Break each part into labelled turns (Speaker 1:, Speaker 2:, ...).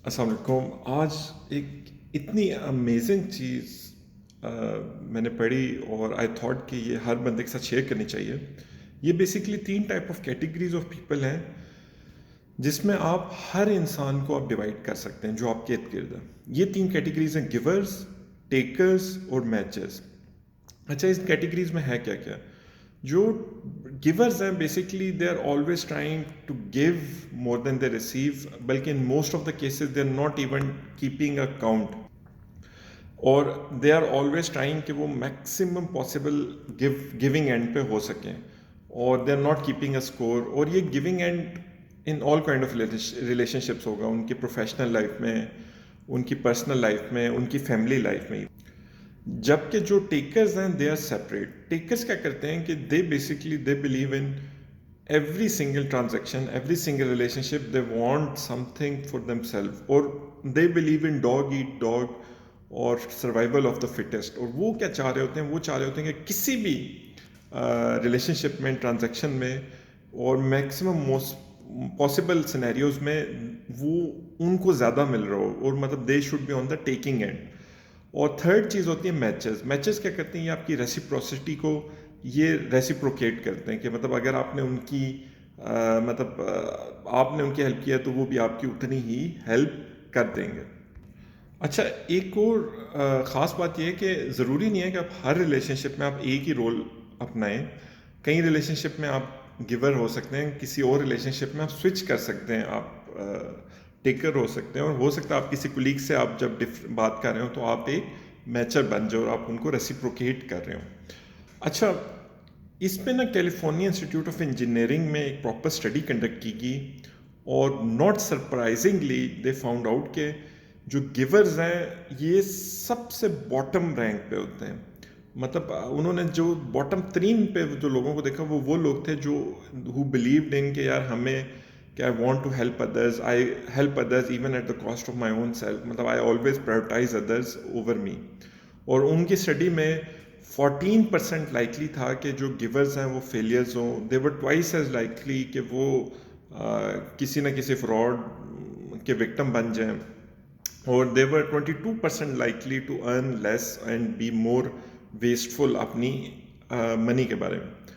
Speaker 1: السلام علیکم. آج ایک اتنی امیزنگ چیز میں نے پڑھی اور آئی تھاٹ کہ یہ ہر بندے کے ساتھ شیئر کرنی چاہیے. یہ basically 3 type of categories of people ہیں جس میں آپ ہر انسان کو آپ ڈیوائڈ کر سکتے ہیں جو آپ کے ارد گرد ہیں. یہ 3 کیٹیگریز ہیں: گیورز، ٹیکرز اور میچرز. اچھا، اس کیٹیگریز میں ہے کیا کیا؟ جو گیورز ہیں basically they are always trying to give more than they receive, بلکہ in most of the cases they are not even keeping a count, اور دے آر آلویز ٹرائنگ کہ وہ میکسیمم پاسبل گیونگ اینڈ پہ ہو سکیں، اور they are not keeping a score. اور یہ giving and in all kind of relationships ہوگا، ان کی پروفیشنل لائف میں، ان کی پرسنل لائف میں، ان کی فیملی لائف میں. جبکہ جو ٹیکرز ہیں دے آر سیپریٹ. ٹیکرز کیا کرتے ہیں کہ they basically they believe in every single transaction, every single relationship they want something for them self, اور they believe in dog eat dog اور سروائیول آف دا فٹیسٹ. اور وہ کیا چاہ رہے ہوتے ہیں؟ وہ چاہ رہے ہوتے ہیں کہ کسی بھی ریلیشن شپ میں، ٹرانزیکشن میں، اور میکسیمم موسٹ پاسبل سینیریوز میں وہ ان کو زیادہ مل رہا ہو، اور مطلب they should be on the taking end. اور تھرڈ چیز ہوتی ہے میچز. میچز کیا کرتے ہیں؟ یہ آپ کی ریسیپروسٹی کو یہ ریسیپروکیٹ کرتے ہیں کہ مطلب اگر آپ نے ان کی مطلب آپ نے ان کی ہیلپ کیا تو وہ بھی آپ کی اتنی ہی ہیلپ کر دیں گے. اچھا، ایک اور خاص بات یہ ہے کہ ضروری نہیں ہے کہ آپ ہر ریلیشن شپ میں آپ ایک ہی رول اپنائیں. کئی ریلیشن شپ میں آپ گیور ہو سکتے ہیں، کسی اور ریلیشن شپ میں آپ سوئچ کر سکتے ہیں، آپ ٹیکر ہو سکتے ہیں، اور ہو سکتا ہے آپ کسی کولیگ سے آپ جب بات کر رہے ہو تو آپ ایک میچر بن جاؤ اور آپ ان کو ریسیپروکیٹ کر رہے ہو. اچھا، اس پہ نا کیلیفورنیا انسٹیٹیوٹ آف انجینئرنگ میں ایک پراپر اسٹڈی کنڈکٹ کی گئی، اور not surprisingly they found out کہ جو گیورز ہیں یہ سب سے باٹم رینک پہ ہوتے ہیں. مطلب انہوں نے جو باٹم ترین پہ جو لوگوں کو دیکھا وہ لوگ تھے جو ہو بلیوڈ ان کہ یار ہمیں کہ I want to help others, I help others even at the cost of my own self. مطلب I always prioritise others over me. اور ان کی اسٹڈی میں 14% لائکلی تھا کہ جو گیورز ہیں وہ فیلیئرز ہوں. دے ور ٹوائس ایز لائکلی کہ وہ کسی نہ کسی فراڈ کے وکٹم بن جائیں. اور they were 22% likely to earn less and be more wasteful اپنی منی کے بارے میں.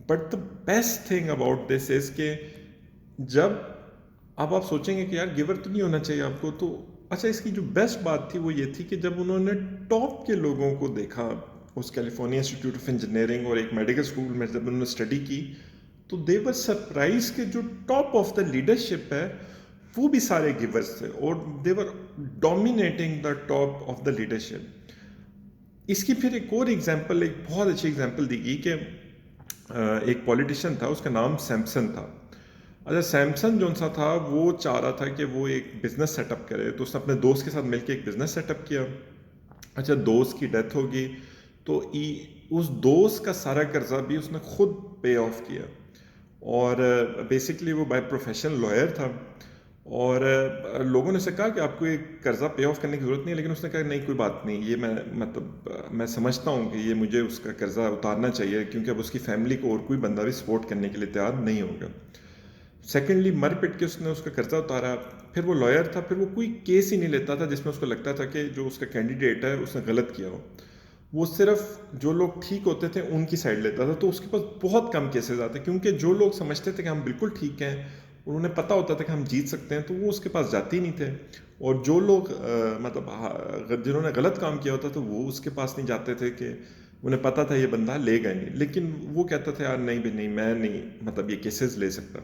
Speaker 1: But the best thing about this is کہ جب اب آپ سوچیں گے کہ یار گیور تو نہیں ہونا چاہیے آپ کو، تو اچھا اس کی جو بیسٹ بات تھی وہ یہ تھی کہ جب انہوں نے ٹاپ کے لوگوں کو دیکھا اس کیلیفورنیا انسٹیٹیوٹ آف انجینئرنگ اور ایک میڈیکل اسکول میں جب انہوں نے اسٹڈی کی، تو دے ور سرپرائز کہ جو ٹاپ آف دا لیڈرشپ ہے وہ بھی سارے گیورز تھے، اور they were dominating the top of the leadership. اس کی پھر ایک اور ایگزامپل، ایک بہت اچھی ایگزامپل دی گئی کہ ایک پولیٹیشین تھا، اس کا نام سیمسن تھا. اچھا، سیمسن جو سا تھا وہ چاہ رہا تھا کہ وہ ایک بزنس سیٹ اپ کرے، تو اس نے اپنے دوست کے ساتھ مل کے ایک بزنس سیٹ اپ کیا. اچھا، دوست کی ڈیتھ ہوگی تو اس دوست کا سارا قرضہ بھی اس نے خود پے آف کیا. اور بیسکلی وہ بائی پروفیشن لائر تھا، اور لوگوں نے اسے کہا کہ آپ کو ایک قرضہ پے آف کرنے کی ضرورت نہیں ہے، لیکن اس نے کہا نہیں کوئی بات نہیں، یہ میں سمجھتا ہوں کہ یہ مجھے اس کا قرضہ اتارنا چاہیے، کیونکہ اب اس کی فیملی کو اور کوئی بندہ بھی سپورٹ کرنے کے لیے تیار نہیں ہوگا. سیکنڈلی مر پٹ کے اس نے اس کا قرضہ اتارا. پھر وہ لائر تھا، پھر وہ کوئی کیس ہی نہیں لیتا تھا جس میں اس کو لگتا تھا کہ جو اس کا کینڈیڈیٹ ہے اس نے غلط کیا ہو. وہ صرف جو لوگ ٹھیک ہوتے تھے ان کی سائڈ لیتا تھا. تو اس کے پاس بہت کم کیسز آتے، کیونکہ جو لوگ سمجھتے تھے کہ ہم بالکل ٹھیک ہیں اور انہیں پتہ ہوتا تھا کہ ہم جیت سکتے ہیں، تو وہ اس کے پاس جاتے ہی نہیں تھے. اور جو لوگ مطلب جنہوں نے غلط کام کیا ہوتا تھا وہ اس کے پاس نہیں جاتے تھے کہ انہیں پتہ تھا یہ بندہ لے گا نہیں، لیکن وہ کہتا تھا یار نہیں بھی نہیں، میں نہیں مطلب یہ کیسز لے سکتا.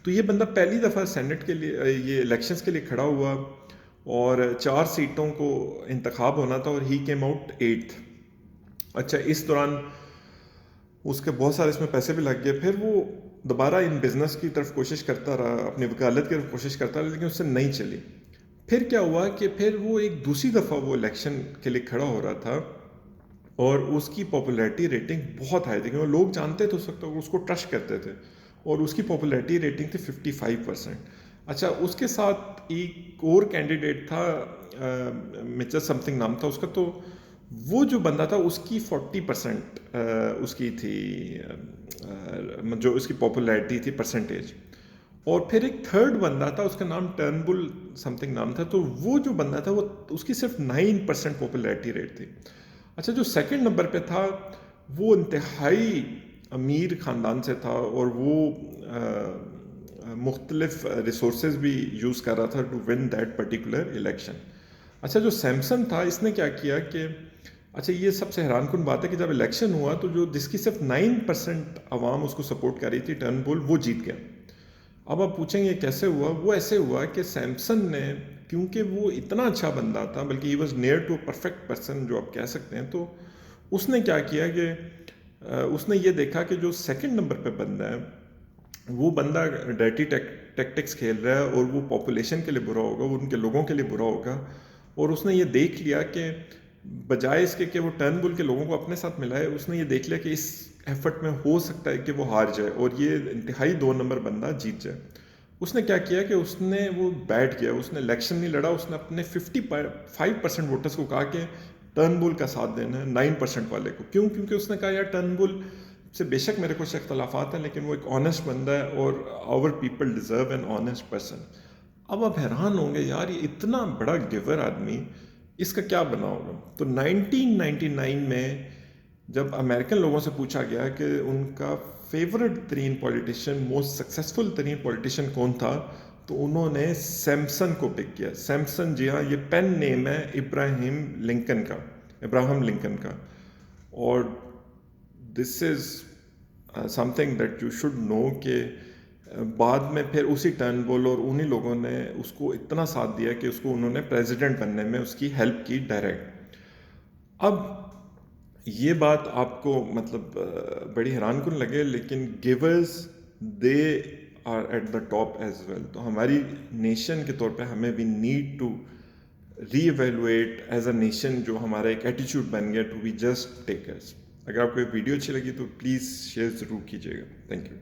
Speaker 1: تو یہ بندہ پہلی دفعہ سینٹ کے لیے، یہ الیکشنز کے لیے کھڑا ہوا، اور 4 سیٹوں کو انتخاب ہونا تھا، اور ہی کیم آؤٹ 8th. اچھا، اس دوران اس کے بہت سارے اس میں پیسے بھی لگ گئے. پھر وہ دوبارہ ان بزنس کی طرف کوشش کرتا رہا، اپنی وکالت کی طرف کوشش کرتا رہا، لیکن اس سے نہیں چلی. پھر کیا ہوا کہ پھر وہ ایک دوسری دفعہ وہ الیکشن کے لیے کھڑا ہو رہا تھا، اور اس کی پاپولیرٹی ریٹنگ بہت ہائی تھی، کیونکہ لوگ جانتے تھے اس وقت، اس کو ٹرسٹ کرتے تھے، اور اس کی پاپولیرٹی ریٹنگ تھی 55%. اچھا، اس کے ساتھ ایک اور کینڈیڈیٹ تھا، مچر سم تھنگ نام تھا اس کا. تو وہ جو بندہ تھا اس کی 40% اس کی تھی، جو اس کی پاپولیرٹی تھی پرسنٹیج. اور پھر ایک تھرڈ بندہ تھا، اس کا نام ٹرنبل سم تھنگ نام تھا، تو وہ جو بندہ تھا وہ اس کی صرف 9% پاپولیرٹی ریٹ تھی. اچھا جو سیکنڈ نمبر پہ تھا وہ انتہائی امیر خاندان سے تھا، اور وہ مختلف ریسورسز بھی یوز کر رہا تھا to win that particular election. اچھا جو سیمسن تھا اس نے کیا کیا کہ اچھا یہ سب سے حیران کن بات ہے کہ جب الیکشن ہوا تو جو جس کی صرف 9% عوام اس کو سپورٹ کر رہی تھی ٹرنبل، وہ جیت گیا. اب آپ پوچھیں گے کیسے ہوا؟ وہ ایسے ہوا کہ سیمسن نے، کیونکہ وہ اتنا اچھا بندہ تھا، بلکہ he was near to perfect person جو آپ کہہ سکتے ہیں، تو اس نے کیا کیا کہ اس نے یہ دیکھا کہ جو سیکنڈ نمبر پہ بندہ ہے وہ بندہ ڈرٹی ٹیکٹکس کھیل رہا ہے، اور وہ پاپولیشن کے لیے برا ہوگا، وہ ان کے لوگوں کے لیے برا ہوگا. اور اس نے یہ دیکھ لیا کہ بجائے اس کے کہ وہ ٹرنبل کے لوگوں کو اپنے ساتھ ملائے، اس نے یہ دیکھ لیا کہ اس ایفرٹ میں ہو سکتا ہے کہ وہ ہار جائے اور یہ انتہائی 2 نمبر بندہ جیت جائے. اس نے کیا کیا کہ اس نے وہ بیٹھ گیا، اس نے الیکشن نہیں لڑا، اس نے اپنے 55% ووٹرز کو کہا کہ ٹرنبل کا ساتھ دینا ہے 9% والے کو. کیوں؟ کیونکہ اس نے کہا یار ٹرنبل سے بے شک میرے کچھ اختلافات ہیں، لیکن وہ ایک آنیسٹ بندہ ہے، اور our people deserve an honest person. اب آپ حیران ہوں گے یار یہ اتنا بڑا گیور آدمی، اس کا کیا بنا ہوگا؟ تو 1999 میں جب امریکن لوگوں سے پوچھا گیا کہ ان کا فیورٹ ترین پولیٹیشین، موسٹ سکسیسفل ترین پولیٹیشین کون تھا، تو انہوں نے سیمسن کو پک کیا. سیمسن، جی ہاں، یہ پین نیم ہے ابراہیم لنکن کا. اور this is something that you should know کہ بعد میں پھر اسی ٹرنبل اور انہی لوگوں نے اس کو اتنا ساتھ دیا کہ اس کو انہوں نے پریزیڈنٹ بننے میں اس کی ہیلپ کی ڈائریکٹ. اب یہ بات آپ کو مطلب بڑی حیران کن لگے، لیکن givers they are at the top as well. تو ہماری نیشن کے طور پہ ہمیں we need to reevaluate as a nation, جو ہمارا ایک ایٹیچیوڈ بن گیا ٹو بی جسٹ ٹیکرز. اگر آپ کو یہ ویڈیو اچھی لگی تو پلیز شیئر ضرور کیجیے گا. Thank you.